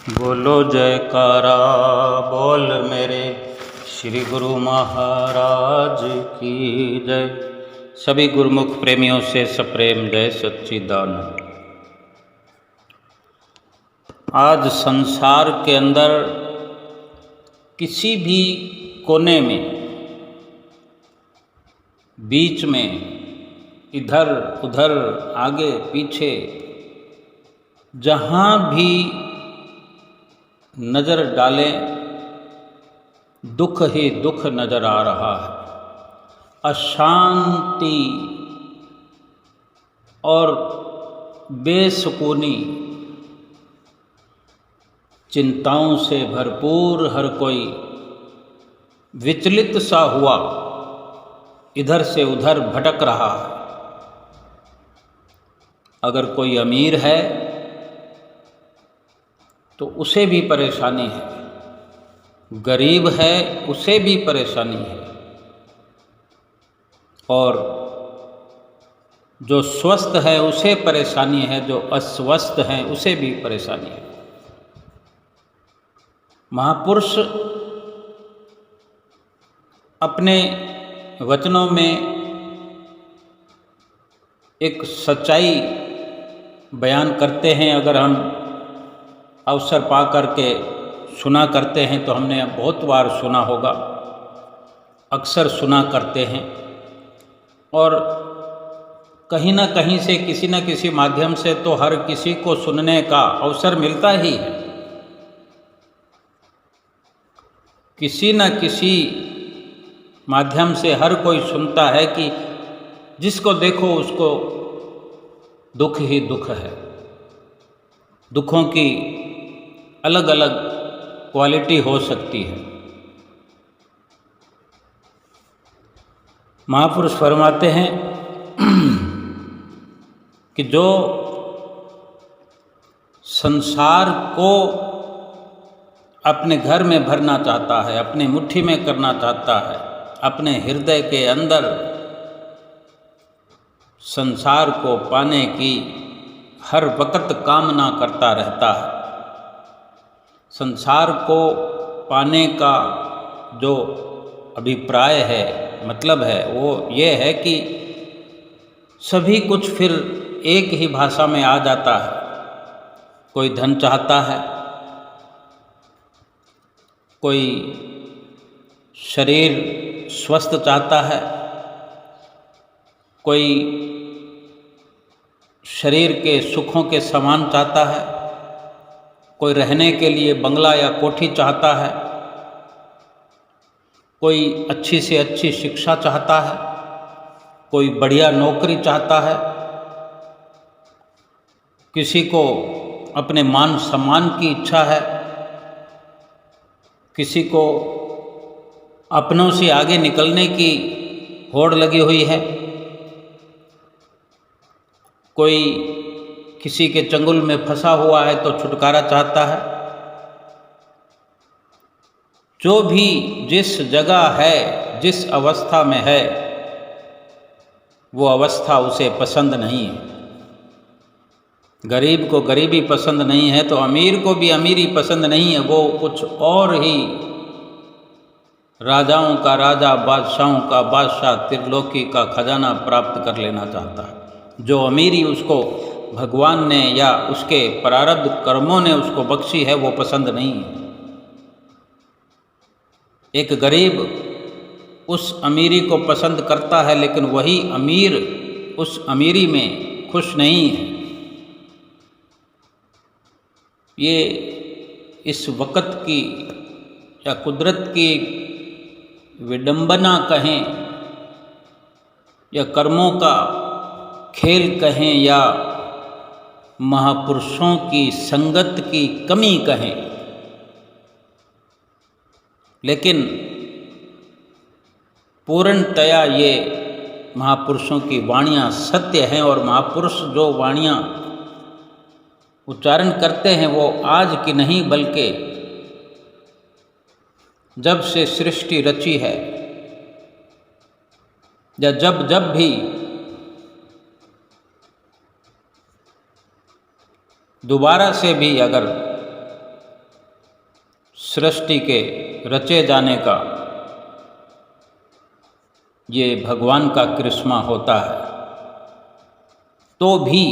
बोलो जयकारा बोल मेरे श्री गुरु महाराज की जय। सभी गुरुमुख प्रेमियों से सप्रेम जय सच्चिदानंद। आज संसार के अंदर किसी भी कोने में, बीच में, इधर उधर, आगे पीछे, जहाँ भी नज़र डालें दुख ही दुख नज़र आ रहा है। अशांति और बेसुकूनी, चिंताओं से भरपूर हर कोई विचलित सा हुआ इधर से उधर भटक रहा है। अगर कोई अमीर है तो उसे भी परेशानी है, गरीब है उसे भी परेशानी है, और जो स्वस्थ है उसे परेशानी है, जो अस्वस्थ हैं उसे भी परेशानी है। महापुरुष अपने वचनों में एक सच्चाई बयान करते हैं। अगर हम अवसर पा कर के सुना करते हैं तो हमने बहुत बार सुना होगा, अक्सर सुना करते हैं, और कहीं ना कहीं से किसी न किसी माध्यम से तो हर किसी को सुनने का अवसर मिलता ही है। किसी न किसी माध्यम से हर कोई सुनता है कि जिसको देखो उसको दुख ही दुख है। दुखों की अलग अलग क्वालिटी हो सकती है। महापुरुष फरमाते हैं कि जो संसार को अपने घर में भरना चाहता है, अपनी मुट्ठी में करना चाहता है, अपने हृदय के अंदर संसार को पाने की हर वक्त कामना करता रहता है। संसार को पाने का जो अभिप्राय है, मतलब है, वो ये है कि सभी कुछ फिर एक ही भाषा में आ जाता है। कोई धन चाहता है, कोई शरीर स्वस्थ चाहता है, कोई शरीर के सुखों के समान चाहता है, कोई रहने के लिए बंगला या कोठी चाहता है, कोई अच्छी से अच्छी शिक्षा चाहता है, कोई बढ़िया नौकरी चाहता है, किसी को अपने मान सम्मान की इच्छा है, किसी को अपनों से आगे निकलने की होड़ लगी हुई है, कोई किसी के चंगुल में फंसा हुआ है तो छुटकारा चाहता है। जो भी जिस जगह है, जिस अवस्था में है, वो अवस्था उसे पसंद नहीं है। गरीब को गरीबी पसंद नहीं है तो अमीर को भी अमीरी पसंद नहीं है। वो कुछ और ही राजाओं का राजा, बादशाहों का बादशाह, त्रिलोकी का खजाना प्राप्त कर लेना चाहता है। जो अमीरी उसको भगवान ने या उसके प्रारब्ध कर्मों ने उसको बख्शी है वो पसंद नहीं है। एक गरीब उस अमीरी को पसंद करता है, लेकिन वही अमीर उस अमीरी में खुश नहीं है। ये इस वक़्त की या कुदरत की विडंबना कहें या कर्मों का खेल कहें या महापुरुषों की संगत की कमी कहें, लेकिन पूर्णतया ये महापुरुषों की वाणियाँ सत्य हैं। और महापुरुष जो वाणियाँ उच्चारण करते हैं वो आज की नहीं बल्कि जब से सृष्टि रची है या जब जब भी दोबारा से भी अगर सृष्टि के रचे जाने का ये भगवान का करिश्मा होता है, तो भी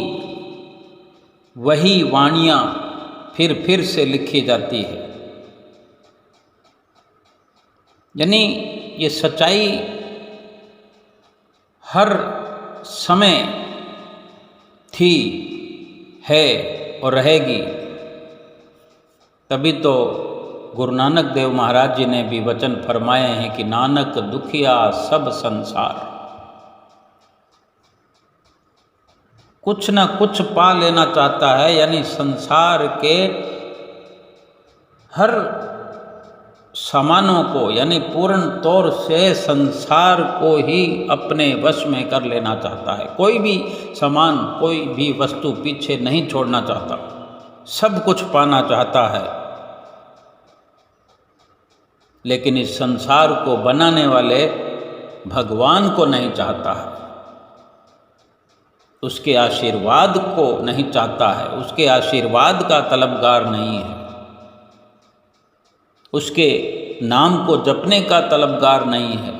वही वाणियाँ फिर से लिखी जाती है। यानी ये सच्चाई हर समय थी, है और रहेगी। तभी तो गुरु नानक देव महाराज जी ने भी वचन फरमाए हैं कि नानक दुखिया सब संसार, कुछ ना कुछ पा लेना चाहता है। यानी संसार के हर सामानों को, यानी पूर्ण तौर से संसार को ही अपने वश में कर लेना चाहता है। कोई भी सामान, कोई भी वस्तु पीछे नहीं छोड़ना चाहता, सब कुछ पाना चाहता है। लेकिन इस संसार को बनाने वाले भगवान को नहीं चाहता है, उसके आशीर्वाद को नहीं चाहता है, उसके आशीर्वाद का तलबगार नहीं है, उसके नाम को जपने का तलबगार नहीं है,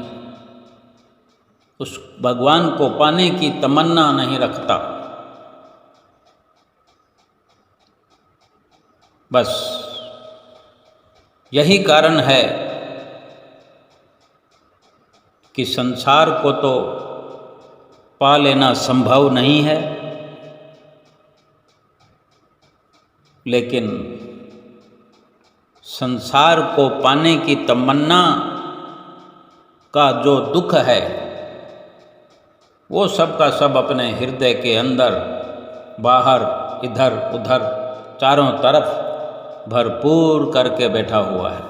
उस भगवान को पाने की तमन्ना नहीं रखता। बस यही कारण है कि संसार को तो पा लेना संभव नहीं है, लेकिन संसार को पाने की तमन्ना का जो दुख है वो सब का सब अपने हृदय के अंदर, बाहर, इधर उधर, चारों तरफ भरपूर करके बैठा हुआ है।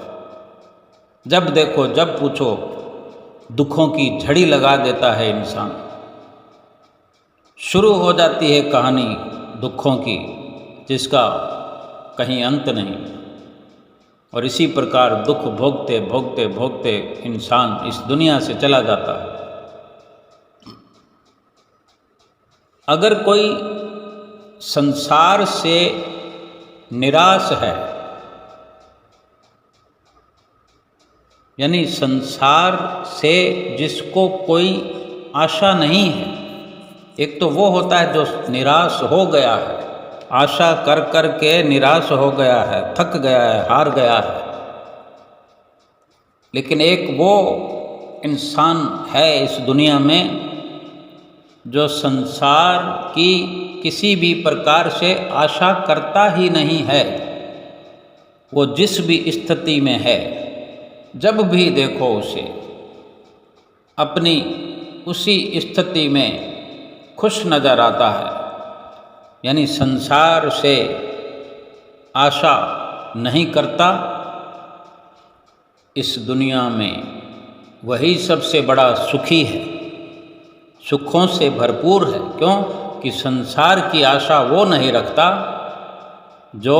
जब देखो, जब पूछो, दुखों की झड़ी लगा देता है इंसान। शुरू हो जाती है कहानी दुखों की, जिसका कहीं अंत नहीं। और इसी प्रकार दुख भोगते भोगते भोगते इंसान इस दुनिया से चला जाता है। अगर कोई संसार से निराश है, यानी संसार से जिसको कोई आशा नहीं है, एक तो वो होता है जो निराश हो गया है, आशा कर कर के निराश हो गया है, थक गया है, हार गया है। लेकिन एक वो इंसान है इस दुनिया में जो संसार की किसी भी प्रकार से आशा करता ही नहीं है। वो जिस भी स्थिति में है, जब भी देखो उसे अपनी उसी स्थिति में खुश नज़र आता है। यानी संसार से आशा नहीं करता। इस दुनिया में वही सबसे बड़ा सुखी है, सुखों से भरपूर है। क्यों? कि संसार की आशा वो नहीं रखता जो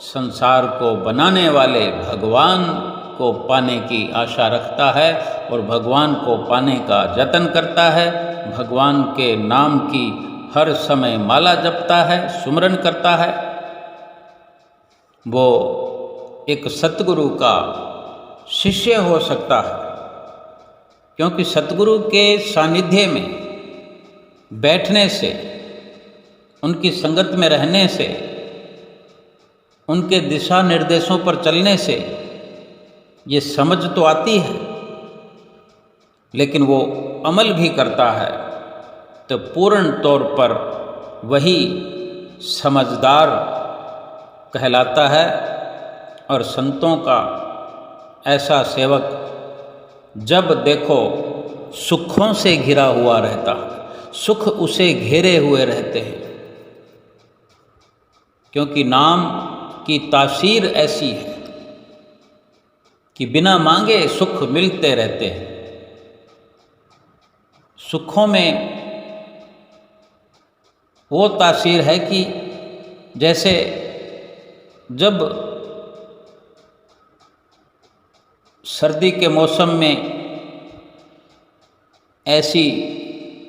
संसार को बनाने वाले भगवान को पाने की आशा रखता है और भगवान को पाने का जतन करता है। भगवान के नाम की हर समय माला जपता है, सुमरन करता है। वो एक सतगुरु का शिष्य हो सकता है, क्योंकि सतगुरु के सानिध्य में बैठने से, उनकी संगत में रहने से, उनके दिशा निर्देशों पर चलने से ये समझ तो आती है, लेकिन वो अमल भी करता है तो पूर्ण तौर पर वही समझदार कहलाता है। और संतों का ऐसा सेवक जब देखो सुखों से घिरा हुआ रहता है, सुख उसे घेरे हुए रहते हैं, क्योंकि नाम की तासीर ऐसी है कि बिना मांगे सुख मिलते रहते हैं। सुखों में वो तासीर है कि जैसे जब सर्दी के मौसम में ऐसी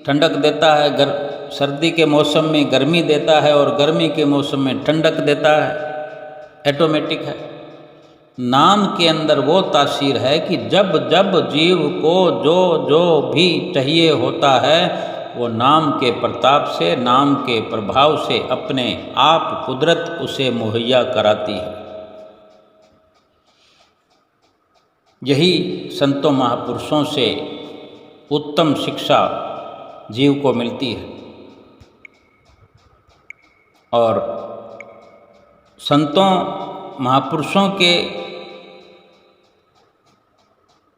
ठंडक देता है, सर्दी के मौसम में गर्मी देता है और गर्मी के मौसम में ठंडक देता है, ऑटोमेटिक है। नाम के अंदर वो तासीर है कि जब जब जीव को जो जो भी चाहिए होता है वो नाम के प्रताप से, नाम के प्रभाव से अपने आप कुदरत उसे मुहैया कराती है। यही संतों महापुरुषों से उत्तम शिक्षा जीव को मिलती है। और संतों महापुरुषों के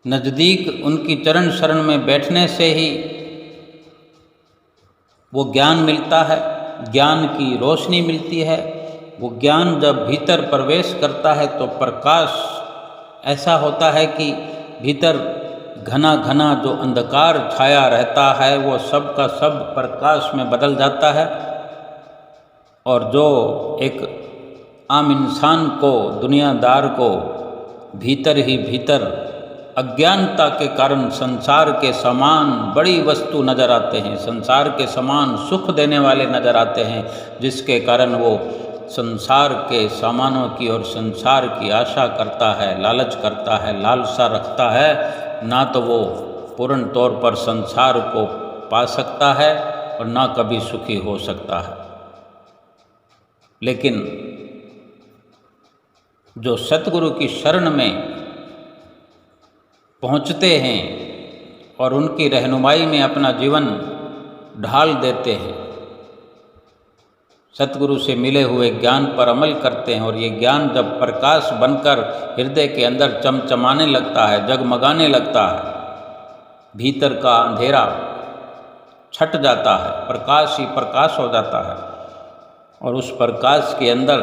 नज़दीक उनकी चरण शरण में बैठने से ही वो ज्ञान मिलता है, ज्ञान की रोशनी मिलती है। वो ज्ञान जब भीतर प्रवेश करता है तो प्रकाश ऐसा होता है कि भीतर घना घना जो अंधकार छाया रहता है वो सब का सब प्रकाश में बदल जाता है। और जो एक आम इंसान को, दुनियादार को भीतर ही भीतर अज्ञानता के कारण संसार के समान बड़ी वस्तु नज़र आते हैं, संसार के समान सुख देने वाले नज़र आते हैं, जिसके कारण वो संसार के सामानों की और संसार की आशा करता है, लालच करता है, लालसा रखता है। ना तो वो पूर्ण तौर पर संसार को पा सकता है और ना कभी सुखी हो सकता है। लेकिन जो सतगुरु की शरण में पहुँचते हैं और उनकी रहनुमाई में अपना जीवन ढाल देते हैं, सतगुरु से मिले हुए ज्ञान पर अमल करते हैं और ये ज्ञान जब प्रकाश बनकर हृदय के अंदर चमचमाने लगता है, जगमगाने लगता है, भीतर का अंधेरा छट जाता है, प्रकाश ही प्रकाश हो जाता है। और उस प्रकाश के अंदर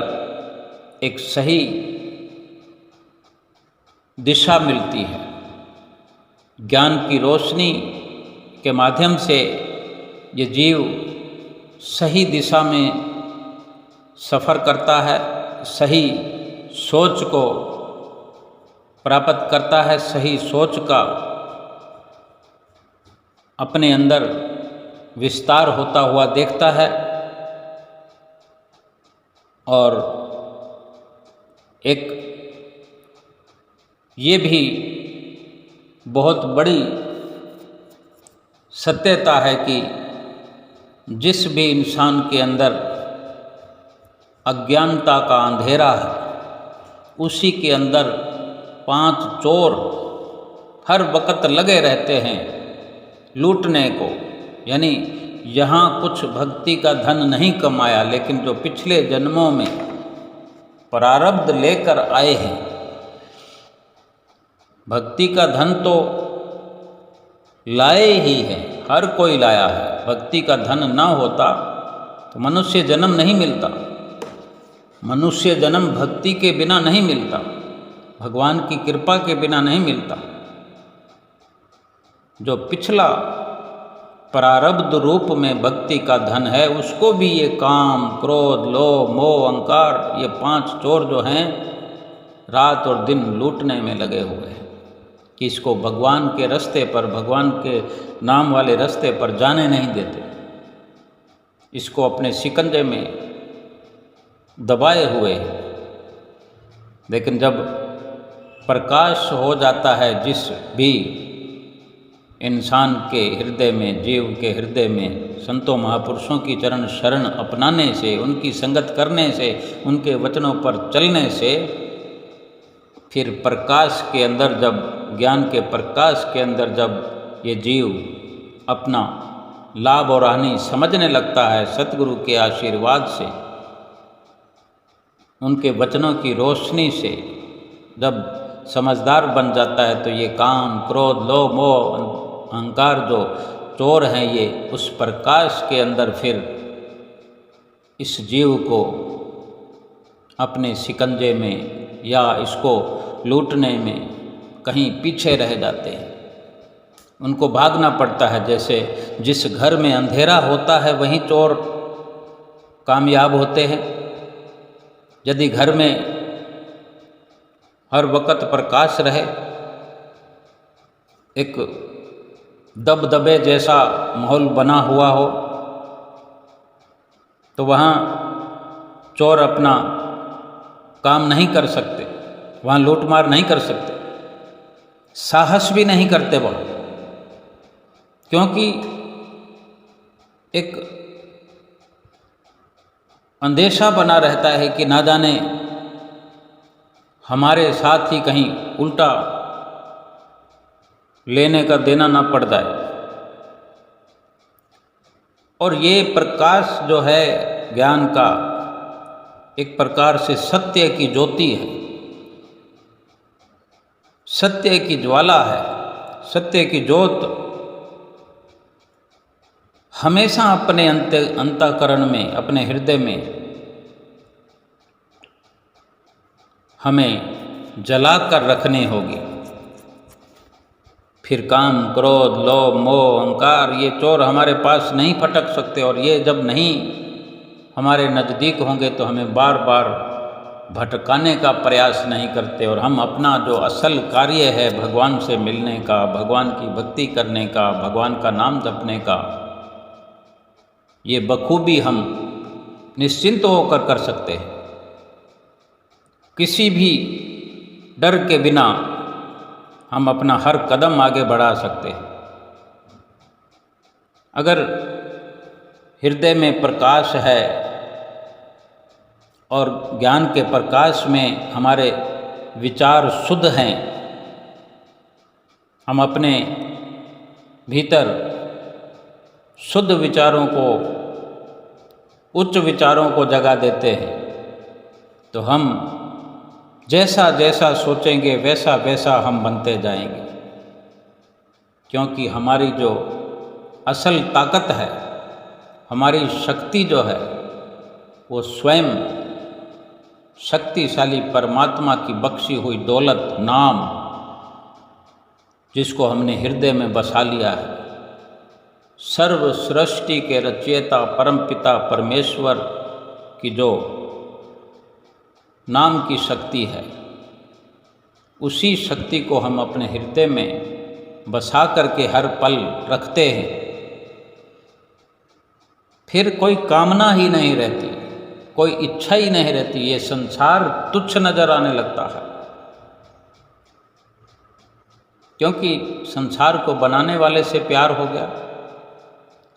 एक सही दिशा मिलती है। ज्ञान की रोशनी के माध्यम से ये जीव सही दिशा में सफ़र करता है, सही सोच को प्राप्त करता है, सही सोच का अपने अंदर विस्तार होता हुआ देखता है। और एक ये भी बहुत बड़ी सत्यता है कि जिस भी इंसान के अंदर अज्ञानता का अंधेरा है, उसी के अंदर 5 चोर हर वक्त लगे रहते हैं लूटने को। यानी यहाँ कुछ भक्ति का धन नहीं कमाया, लेकिन जो पिछले जन्मों में प्रारब्ध लेकर आए हैं, भक्ति का धन तो लाए ही है, हर कोई लाया है। भक्ति का धन ना होता तो मनुष्य जन्म नहीं मिलता, मनुष्य जन्म भक्ति के बिना नहीं मिलता, भगवान की कृपा के बिना नहीं मिलता। जो पिछला प्रारब्ध रूप में भक्ति का धन है, उसको भी ये काम, क्रोध, लोभ, मोह, अहंकार, ये 5 चोर जो हैं रात और दिन लूटने में लगे हुए हैं कि इसको भगवान के रास्ते पर, भगवान के नाम वाले रास्ते पर जाने नहीं देते। इसको अपने शिकंजे में दबाए हुए हैं। लेकिन जब प्रकाश हो जाता है जिस भी इंसान के हृदय में, जीव के हृदय में, संतों महापुरुषों की चरण शरण अपनाने से, उनकी संगत करने से, उनके वचनों पर चलने से, फिर प्रकाश के अंदर जब, ज्ञान के प्रकाश के अंदर जब ये जीव अपना लाभ और हानि समझने लगता है, सतगुरु के आशीर्वाद से, उनके वचनों की रोशनी से जब समझदार बन जाता है, तो ये काम, क्रोध, लोभ, मोह, अहंकार जो चोर हैं, ये उस प्रकाश के अंदर फिर इस जीव को अपने शिकंजे में या इसको लूटने में कहीं पीछे रह जाते हैं। उनको भागना पड़ता है। जैसे जिस घर में अंधेरा होता है वहीं चोर कामयाब होते हैं। यदि घर में हर वक्त प्रकाश रहे, एक दबदबे जैसा माहौल बना हुआ हो, तो वहाँ चोर अपना काम नहीं कर सकते। वहाँ लूटमार नहीं कर सकते, साहस भी नहीं करते वहाँ, क्योंकि एक अंदेशा बना रहता है कि ना जाने हमारे साथ ही कहीं उल्टा लेने का देना ना पड़ जाए। और ये प्रकाश जो है ज्ञान का, एक प्रकार से सत्य की ज्योति है, सत्य की ज्वाला है, सत्य की ज्योत हमेशा अपने अंतःकरण में, अपने हृदय में हमें जला कर रखनी होगी। फिर काम, क्रोध, लोभ, मोह, अहंकार, ये चोर हमारे पास नहीं फटक सकते, और ये जब नहीं हमारे नज़दीक होंगे तो हमें बार बार भटकाने का प्रयास नहीं करते, और हम अपना जो असल कार्य है भगवान से मिलने का, भगवान की भक्ति करने का, भगवान का नाम जपने का, ये बखूबी हम निश्चिंत होकर कर सकते हैं, किसी भी डर के बिना हम अपना हर कदम आगे बढ़ा सकते हैं। अगर हृदय में प्रकाश है और ज्ञान के प्रकाश में हमारे विचार शुद्ध हैं, हम अपने भीतर शुद्ध विचारों को, उच्च विचारों को जगा देते हैं, तो हम जैसा जैसा सोचेंगे वैसा वैसा हम बनते जाएंगे, क्योंकि हमारी जो असल ताकत है, हमारी शक्ति जो है, वो स्वयं शक्तिशाली परमात्मा की बख्शी हुई दौलत, नाम, जिसको हमने हृदय में बसा लिया है, सर्व सृष्टि के रचयिता परमपिता परमेश्वर की जो नाम की शक्ति है, उसी शक्ति को हम अपने हृदय में बसा करके हर पल रखते हैं। फिर कोई कामना ही नहीं रहती, कोई इच्छा ही नहीं रहती, ये संसार तुच्छ नजर आने लगता है, क्योंकि संसार को बनाने वाले से प्यार हो गया,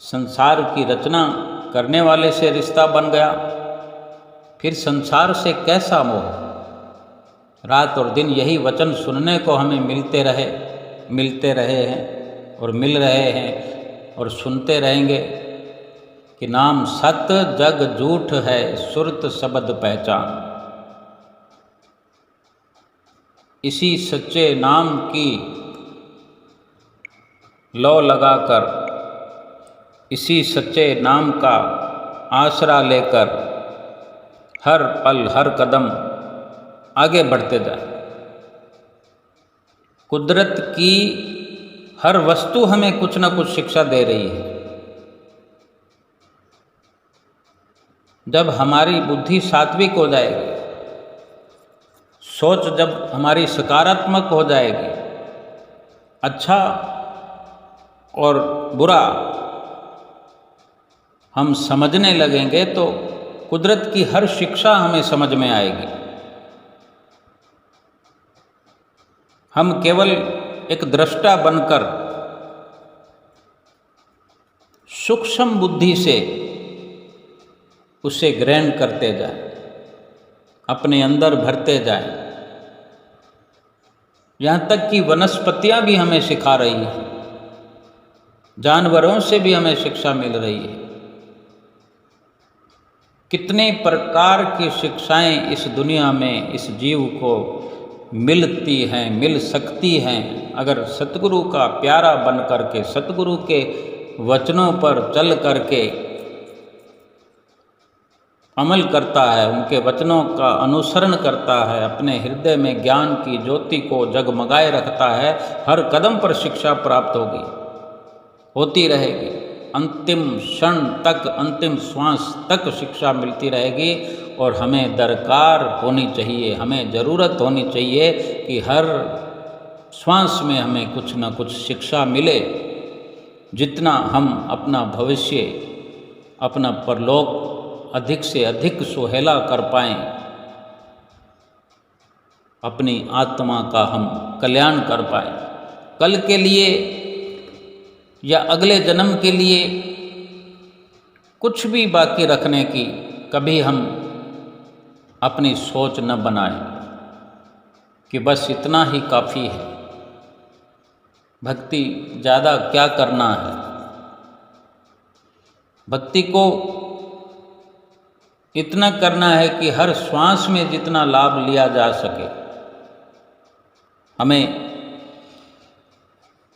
संसार की रचना करने वाले से रिश्ता बन गया, फिर संसार से कैसा मोह। रात और दिन यही वचन सुनने को हमें मिलते रहे हैं और मिल रहे हैं और सुनते रहेंगे कि नाम सत्य जग झूठ है, सुरत शब्द पहचान। इसी सच्चे नाम की लौ लगाकर, इसी सच्चे नाम का आसरा लेकर हर पल हर कदम आगे बढ़ते जाए। कुदरत की हर वस्तु हमें कुछ न कुछ शिक्षा दे रही है। जब हमारी बुद्धि सात्विक हो जाएगी, सोच जब हमारी सकारात्मक हो जाएगी, अच्छा और बुरा हम समझने लगेंगे, तो कुदरत की हर शिक्षा हमें समझ में आएगी। हम केवल एक दृष्टा बनकर सूक्ष्म बुद्धि से उसे ग्रहण करते जाएं, अपने अंदर भरते जाएं। यहाँ तक कि वनस्पतियाँ भी हमें सिखा रही है, जानवरों से भी हमें शिक्षा मिल रही है। कितने प्रकार की शिक्षाएं इस दुनिया में इस जीव को मिलती हैं, मिल सकती हैं, अगर सतगुरु का प्यारा बन करके, सतगुरु के वचनों पर चल करके अमल करता है, उनके वचनों का अनुसरण करता है, अपने हृदय में ज्ञान की ज्योति को जगमगाए रखता है, हर कदम पर शिक्षा प्राप्त होगी, होती रहेगी, अंतिम क्षण तक, अंतिम श्वास तक शिक्षा मिलती रहेगी। और हमें दरकार होनी चाहिए, हमें ज़रूरत होनी चाहिए कि हर श्वास में हमें कुछ न कुछ शिक्षा मिले, जितना हम अपना भविष्य, अपना परलोक अधिक से अधिक सुहेला कर पाएं। अपनी आत्मा का हम कल्याण कर पाएं। कल के लिए या अगले जन्म के लिए कुछ भी बाकी रखने की कभी हम अपनी सोच न बनाएं कि बस इतना ही काफ़ी है, भक्ति ज़्यादा क्या करना है। भक्ति को इतना करना है कि हर श्वास में जितना लाभ लिया जा सके, हमें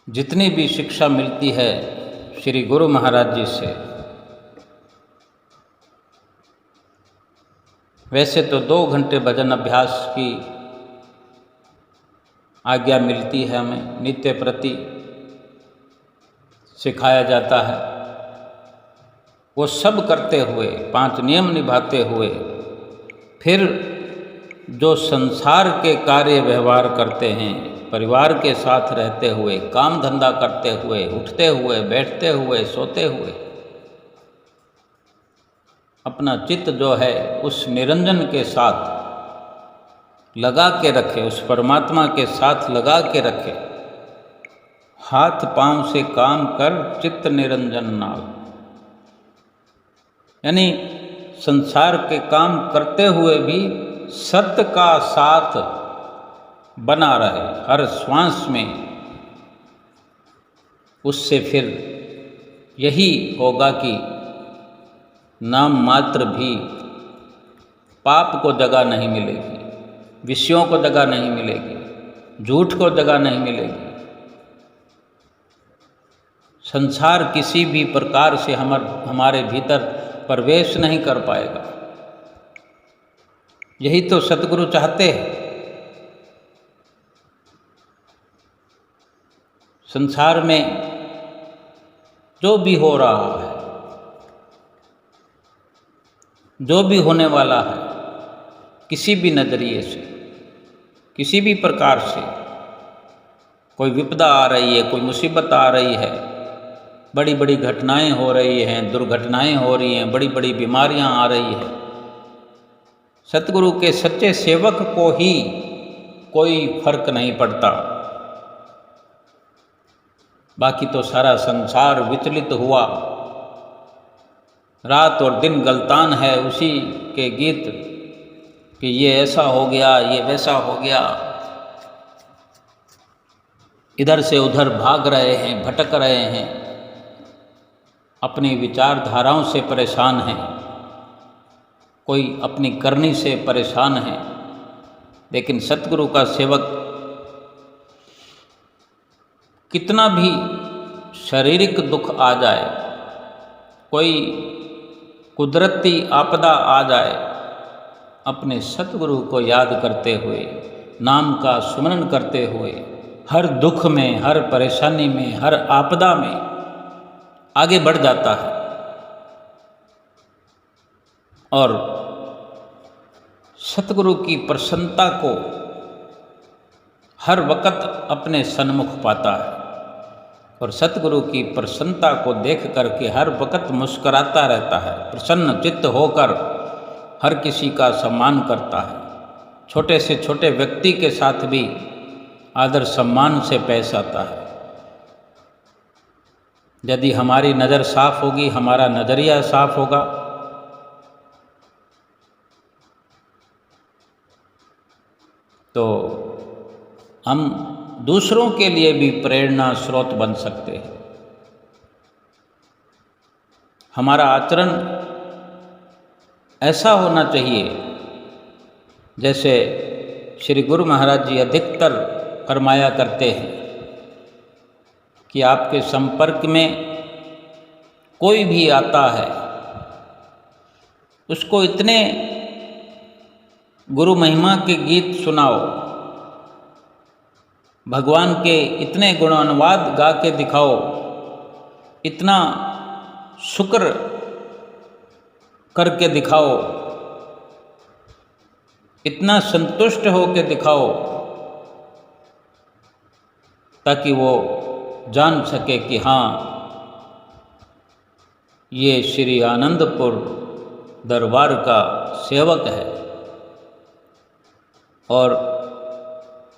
जितनी भी शिक्षा मिलती है श्री गुरु महाराज जी से, वैसे तो 2 घंटे भजन अभ्यास की आज्ञा मिलती है, हमें नित्य प्रति सिखाया जाता है। वो सब करते हुए, 5 नियम निभाते हुए, फिर जो संसार के कार्य व्यवहार करते हैं, परिवार के साथ रहते हुए, काम धंधा करते हुए, उठते हुए, बैठते हुए, सोते हुए, अपना चित्त जो है उस निरंजन के साथ लगा के रखे, उस परमात्मा के साथ लगा के रखे। हाथ पांव से काम कर चित्त निरंजन नाल, यानी संसार के काम करते हुए भी सत्य का साथ बना रहे हर श्वास में। उससे फिर यही होगा कि नाम मात्र भी पाप को जगह नहीं मिलेगी, विषयों को जगह नहीं मिलेगी, झूठ को जगह नहीं मिलेगी। संसार किसी भी प्रकार से हमारे भीतर प्रवेश नहीं कर पाएगा। यही तो सतगुरु चाहते हैं। संसार में जो भी हो रहा है, जो भी होने वाला है, किसी भी नज़रिए से, किसी भी प्रकार से, कोई विपदा आ रही है, कोई मुसीबत आ रही है, बड़ी बड़ी घटनाएं हो रही हैं, दुर्घटनाएं हो रही हैं, बड़ी बड़ी बीमारियां आ रही हैं, सतगुरु के सच्चे सेवक को ही कोई फर्क नहीं पड़ता। बाकी तो सारा संसार विचलित हुआ, रात और दिन गलतान है उसी के गीत कि ये ऐसा हो गया, ये वैसा हो गया। इधर से उधर भाग रहे हैं, भटक रहे हैं, अपनी विचारधाराओं से परेशान हैं, कोई अपनी करनी से परेशान है। लेकिन सतगुरु का सेवक कितना भी शारीरिक दुख आ जाए, कोई कुदरती आपदा आ जाए, अपने सतगुरु को याद करते हुए, नाम का सुमरन करते हुए, हर दुख में, हर परेशानी में, हर आपदा में आगे बढ़ जाता है और सतगुरु की प्रसन्नता को हर वक्त अपने सन्मुख पाता है और सतगुरु की प्रसन्नता को देख करके हर वक्त मुस्कराता रहता है, प्रसन्न चित्त होकर हर किसी का सम्मान करता है। छोटे से छोटे व्यक्ति के साथ भी आदर सम्मान से पेश आता है। यदि हमारी नज़र साफ होगी, हमारा नज़रिया साफ होगा, तो हम दूसरों के लिए भी प्रेरणा स्रोत बन सकते हैं। हमारा आचरण ऐसा होना चाहिए जैसे श्री गुरु महाराज जी अधिकतर फरमाया करते हैं कि आपके संपर्क में कोई भी आता है, उसको इतने गुरु महिमा के गीत सुनाओ, भगवान के इतने गुणानुवाद गा के दिखाओ, इतना शुक्र करके दिखाओ, इतना संतुष्ट हो के दिखाओ, ताकि वो जान सके कि हाँ, ये श्री आनंदपुर दरबार का सेवक है और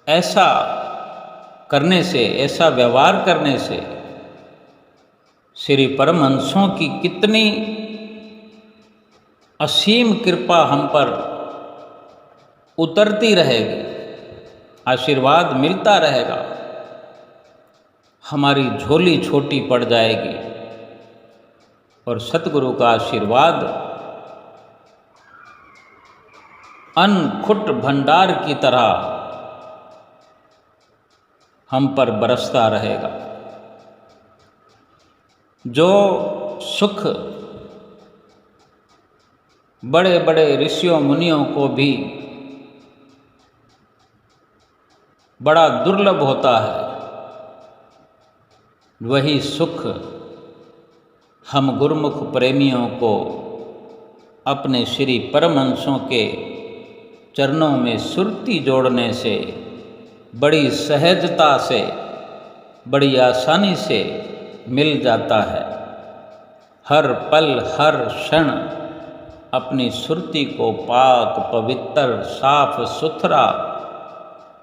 ऐसा करने से, ऐसा व्यवहार करने से श्री परमहंसों की कितनी असीम कृपा हम पर उतरती रहेगी, आशीर्वाद मिलता रहेगा, हमारी झोली छोटी पड़ जाएगी और सतगुरु का आशीर्वाद अनखुट भंडार की तरह हम पर बरसता रहेगा। जो सुख बड़े बड़े ऋषियों मुनियों को भी बड़ा दुर्लभ होता है, वही सुख हम गुरुमुख प्रेमियों को अपने श्री परमहंसों के चरणों में सुरती जोड़ने से बड़ी सहजता से, बड़ी आसानी से मिल जाता है। हर पल हर क्षण अपनी सुरती को पाक पवित्र साफ सुथरा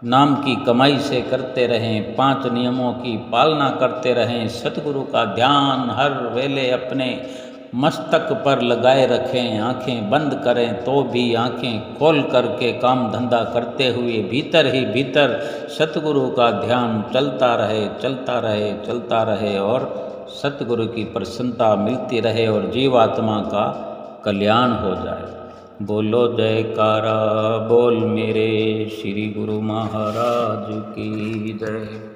नाम की कमाई से करते रहें, 5 नियमों की पालना करते रहें, सतगुरु का ध्यान हर वेले अपने मस्तक पर लगाए रखें, आंखें बंद करें तो भी आंखें खोल करके काम धंधा करते हुए भीतर ही भीतर सतगुरु का ध्यान चलता रहे, चलता रहे, चलता रहे और सतगुरु की प्रसन्नता मिलती रहे और जीवात्मा का कल्याण हो जाए। बोलो जयकारा बोल मेरे श्री गुरु महाराज की जय।